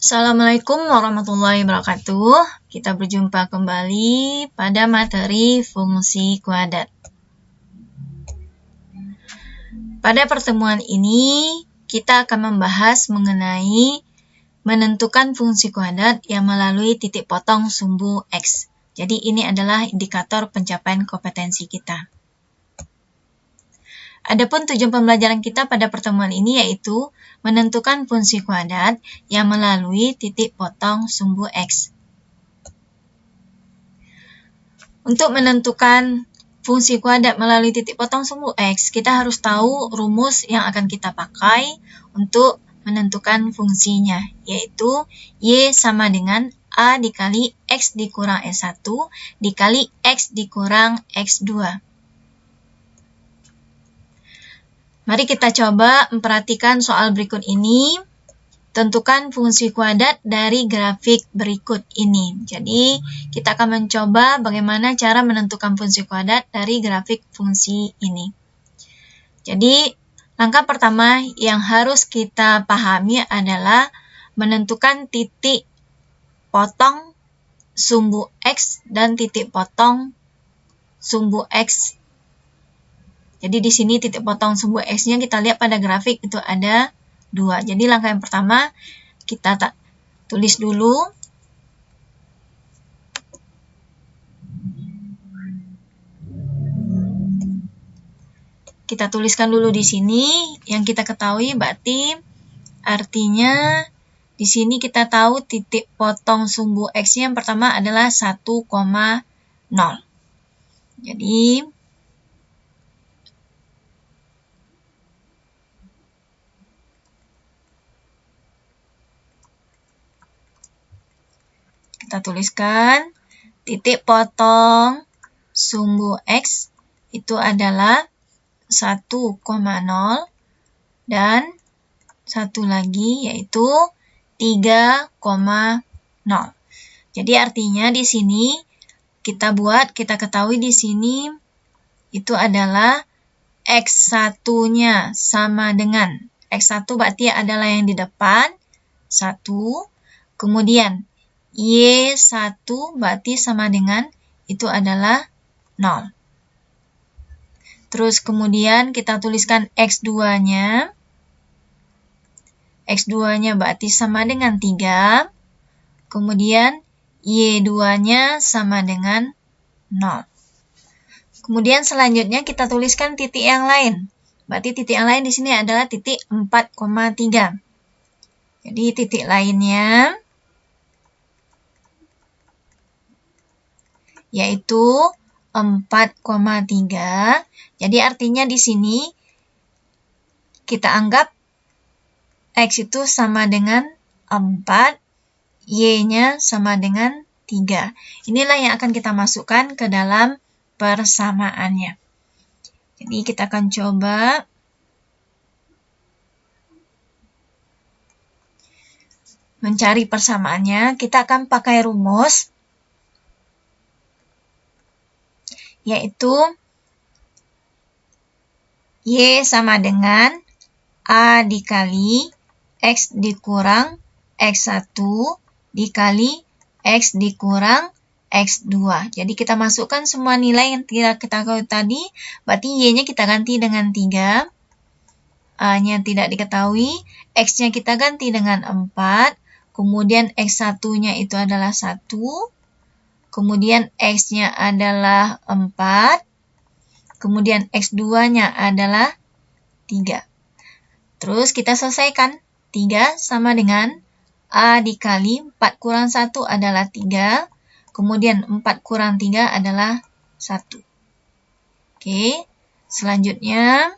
Assalamualaikum warahmatullahi wabarakatuh. Kita berjumpa kembali pada materi fungsi kuadrat. Pada pertemuan ini, kita akan membahas mengenai menentukan fungsi kuadrat yang melalui titik potong sumbu X. Jadi ini adalah indikator pencapaian kompetensi kita. Adapun tujuan pembelajaran kita pada pertemuan ini yaitu menentukan fungsi kuadrat yang melalui titik potong sumbu X. Untuk menentukan fungsi kuadrat melalui titik potong sumbu X, kita harus tahu rumus yang akan kita pakai untuk menentukan fungsinya, yaitu Y sama dengan A dikali X dikurang S1 dikali X dikurang X2. Mari kita coba memperhatikan soal berikut ini. Tentukan fungsi kuadrat dari grafik berikut ini. Jadi, kita akan mencoba bagaimana cara menentukan fungsi kuadrat dari grafik fungsi ini. Jadi, langkah pertama yang harus kita pahami adalah menentukan titik potong sumbu X dan titik potong sumbu X. Jadi di sini titik potong sumbu X-nya kita lihat pada grafik itu ada 2. Jadi langkah yang pertama kita tulis dulu. Kita tuliskan dulu di sini yang kita ketahui, berarti artinya di sini kita tahu titik potong sumbu X-nya yang pertama adalah 1,0. Jadi kita tuliskan titik potong sumbu X itu adalah 1,0 dan satu lagi yaitu 3,0. Jadi artinya di sini kita ketahui di sini itu adalah X1-nya sama dengan X1 berarti adalah yang di depan 1, kemudian Y1 berarti sama dengan itu adalah 0. Terus kemudian kita tuliskan X2-nya. X2-nya berarti sama dengan 3. Kemudian Y2-nya sama dengan 0. Kemudian selanjutnya kita tuliskan titik yang lain. Berarti titik yang lain di sini adalah titik 4,3. Jadi titik lainnya yaitu 4,3. Jadi artinya di sini kita anggap X itu sama dengan 4, Y-nya sama dengan 3. Inilah yang akan kita masukkan ke dalam persamaannya. Jadi kita akan coba mencari persamaannya. Kita akan pakai rumus yaitu Y sama dengan A dikali X dikurang X1 dikali X dikurang X2. Jadi kita masukkan semua nilai yang tidak kita ketahui tadi, berarti Y-nya kita ganti dengan 3, A-nya tidak diketahui, X-nya kita ganti dengan 4, kemudian X1-nya itu adalah 1, kemudian X-nya adalah 4, kemudian X2-nya adalah 3. Terus kita selesaikan. 3 sama dengan A dikali 4 kurang 1 adalah 3, kemudian 4 kurang 3 adalah 1. Oke, selanjutnya,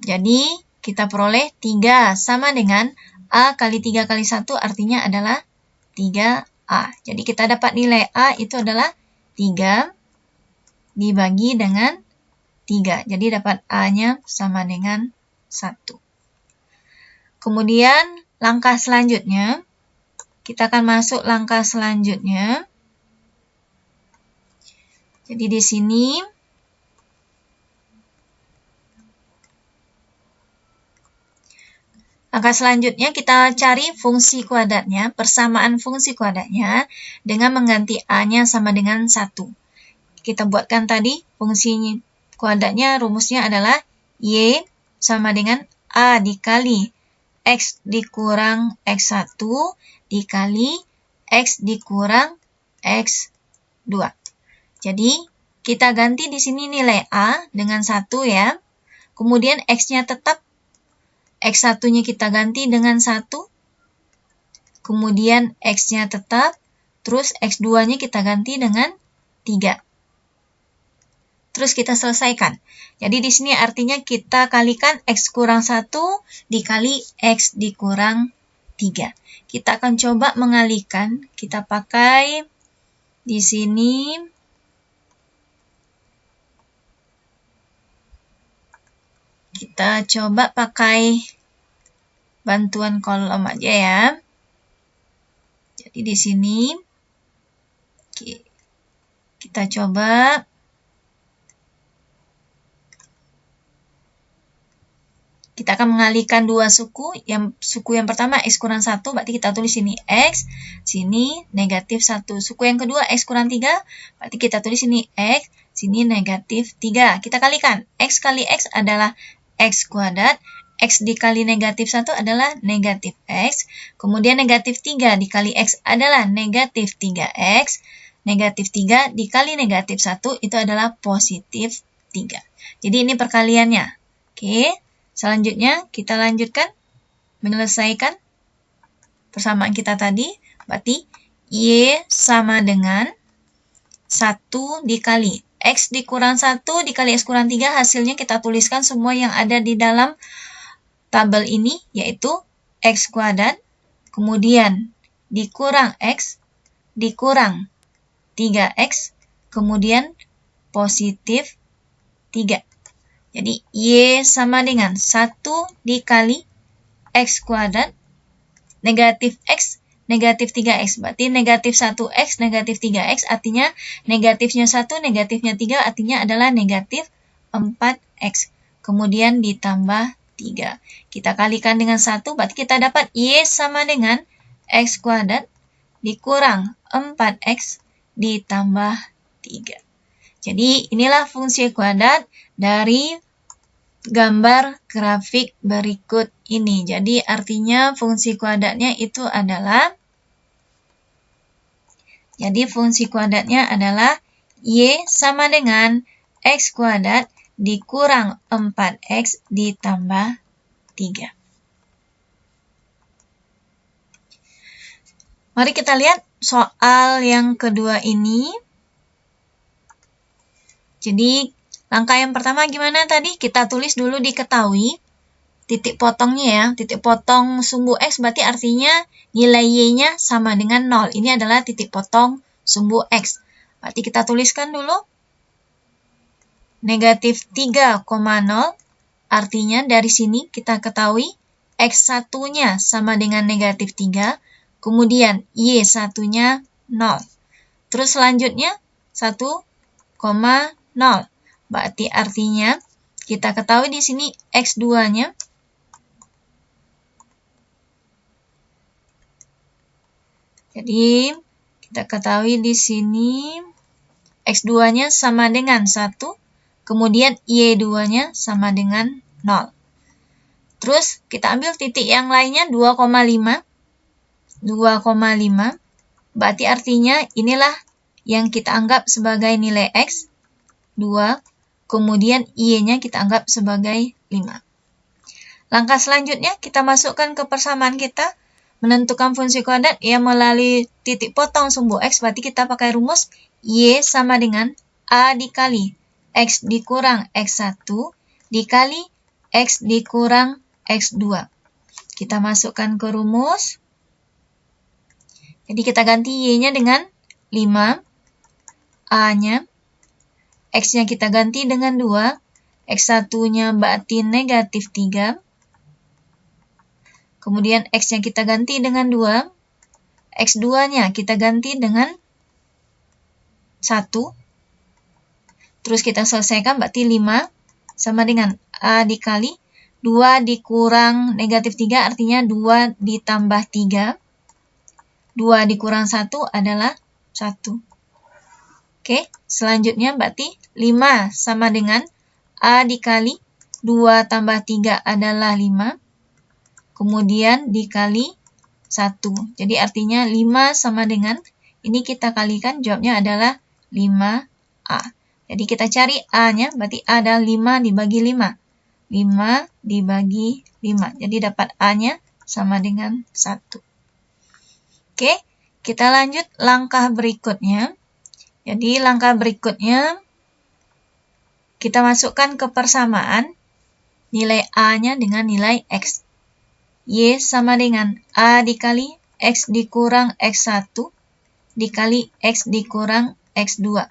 jadi kita peroleh 3 sama dengan A kali 3 kali 1 artinya adalah 3A. Jadi kita dapat nilai A itu adalah 3 dibagi dengan 3. Jadi dapat A-nya sama dengan 1. Kemudian langkah selanjutnya, kita akan masuk langkah selanjutnya. Jadi di sini Langkah selanjutnya kita cari fungsi kuadratnya, persamaan fungsi kuadratnya dengan mengganti A-nya sama dengan 1. Kita buatkan tadi fungsi kuadratnya, rumusnya adalah Y sama dengan A dikali X dikurang X1 dikali X dikurang X2. Jadi, kita ganti di sini nilai A dengan 1 ya. Kemudian X-nya tetap, X1-nya kita ganti dengan 1. Kemudian X-nya tetap, terus X2-nya kita ganti dengan 3. Terus kita selesaikan. Jadi di sini artinya kita kalikan X kurang 1 dikali X dikurang 3. Kita akan coba mengalihkan. Kita pakai di sini kita coba pakai bantuan kolom aja ya. Jadi di sini kita coba kita akan mengalihkan dua suku. Suku yang pertama X kurang 1, berarti kita tulis sini X, sini negatif 1. Suku yang kedua X kurang 3, berarti kita tulis sini X, sini negatif 3. Kita kalikan. X kali X adalah X kuadrat, X dikali negatif 1 adalah negatif X, kemudian negatif 3 dikali X adalah negatif 3X, negatif 3 dikali negatif 1 itu adalah positif 3. Jadi ini perkaliannya. Oke, selanjutnya kita lanjutkan menyelesaikan persamaan kita tadi, berarti Y sama dengan 1 dikali X dikurang 1 dikali X kurang 3, hasilnya kita tuliskan semua yang ada di dalam tabel ini, yaitu X kuadrat, kemudian dikurang X, dikurang 3X, kemudian positif 3. Jadi Y sama dengan 1 dikali X kuadrat, negatif X, negatif 3X. Berarti negatif 1X, negatif 3X artinya negatifnya 1, negatifnya 3 artinya adalah negatif 4X. Kemudian ditambah 3. Kita kalikan dengan 1, berarti kita dapat Y sama dengan X kuadrat dikurang 4X ditambah 3. Jadi inilah fungsi kuadrat dari gambar grafik berikut ini. Jadi artinya fungsi kuadratnya itu adalah Y sama dengan X kuadrat dikurang 4X ditambah 3. Mari kita lihat soal yang kedua ini. Jadi langkah yang pertama gimana tadi? Kita tulis dulu diketahui titik potongnya ya. Titik potong sumbu X berarti artinya nilai Y-nya sama dengan 0. Ini adalah titik potong sumbu X. Berarti kita tuliskan dulu. Negatif 3,0 artinya dari sini kita ketahui X1-nya sama dengan negatif 3. Kemudian Y1-nya 0. Terus selanjutnya 1,0. Berarti artinya kita ketahui di sini X2-nya jadi kita ketahui di sini X2-nya sama dengan 1, kemudian Y2-nya sama dengan 0. Terus kita ambil titik yang lainnya 2,5. 2,5 berarti artinya inilah yang kita anggap sebagai nilai X, 2, kemudian Y-nya kita anggap sebagai 5. Langkah selanjutnya kita masukkan ke persamaan kita, menentukan fungsi kuadrat yang melalui titik potong sumbu X, berarti kita pakai rumus Y sama dengan A dikali X dikurang X1 dikali X dikurang X2. Kita masukkan ke rumus. Jadi kita ganti Y-nya dengan 5, A-nya, X-nya kita ganti dengan 2, X1-nya berarti negatif 3, kemudian X-nya kita ganti dengan 2, X2-nya kita ganti dengan 1, terus kita selesaikan berarti 5 sama dengan A dikali 2 dikurang negatif 3 artinya 2 ditambah 3. 2 dikurang 1 adalah 1. Oke, selanjutnya berarti 5 sama dengan A dikali 2 tambah 3 adalah 5. Kemudian dikali 1. Jadi artinya 5 sama dengan, ini kita kalikan, jawabnya adalah 5A. Jadi kita cari A-nya, berarti A adalah 5 dibagi 5. 5 dibagi 5. Jadi dapat A-nya sama dengan 1. Oke, kita lanjut langkah berikutnya. Jadi langkah berikutnya, kita masukkan ke persamaan nilai A-nya dengan nilai X. Y sama dengan A dikali X dikurang X1 dikali X dikurang X2.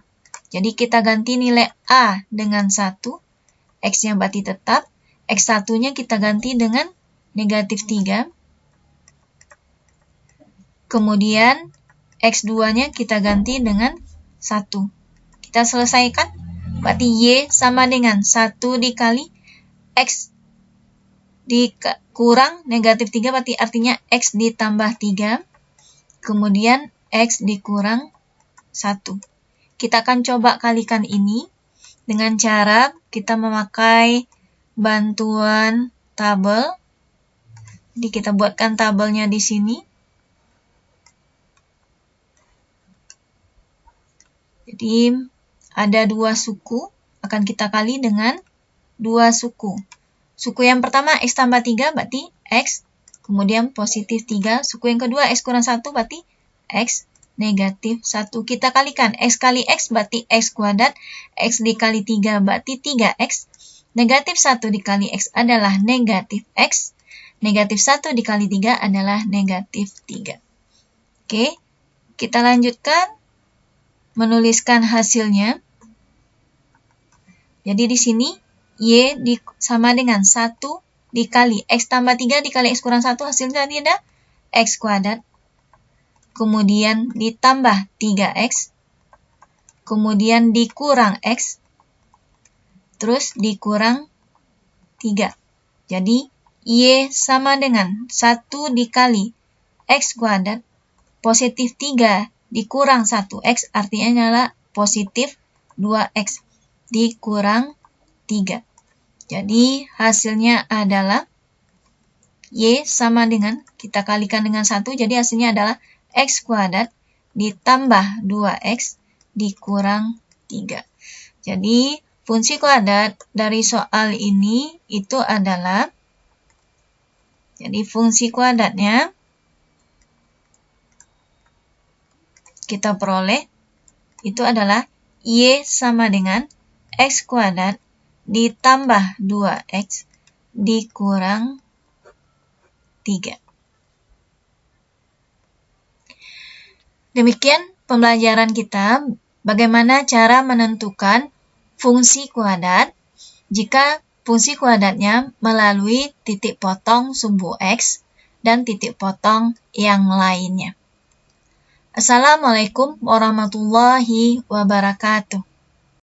Jadi kita ganti nilai A dengan 1. X-nya berarti tetap. X1-nya kita ganti dengan negatif 3. Kemudian X2-nya kita ganti dengan 1. Kita selesaikan. Berarti Y sama dengan 1 dikali X dikurang negatif 3, berarti artinya X ditambah 3. Kemudian X dikurang 1. Kita akan coba kalikan ini dengan cara kita memakai bantuan tabel. Jadi kita buatkan tabelnya di sini. Jadi ada 2 suku, akan kita kali dengan 2 suku. Suku yang pertama X tambah 3 berarti X, kemudian positif 3. Suku yang kedua X kurang 1 berarti X negatif 1. Kita kalikan X kali X berarti X kuadrat, X dikali 3 berarti 3X. Negatif 1 dikali X adalah negatif X. Negatif 1 dikali 3 adalah negatif 3. Oke, kita lanjutkan menuliskan hasilnya. Jadi di sini Y sama dengan 1 dikali X tambah 3 dikali X kurang 1, hasilnya tadi ada X kuadrat. Kemudian ditambah 3X. Kemudian dikurang X. Terus dikurang 3. Jadi Y sama dengan 1 dikali X kuadrat. Positif 3 dikurang 1X artinya adalah positif 2X dikurang 3. Jadi hasilnya adalah Y sama dengan, kita kalikan dengan 1, jadi hasilnya adalah X kuadrat ditambah 2X dikurang 3. Jadi fungsi kuadrat dari soal ini itu adalah, jadi fungsi kuadratnya kita peroleh itu adalah Y sama dengan X kuadrat ditambah 2X dikurang 3. Demikian pembelajaran kita, bagaimana cara menentukan fungsi kuadrat jika fungsi kuadratnya melalui titik potong sumbu X dan titik potong yang lainnya. Assalamualaikum warahmatullahi wabarakatuh.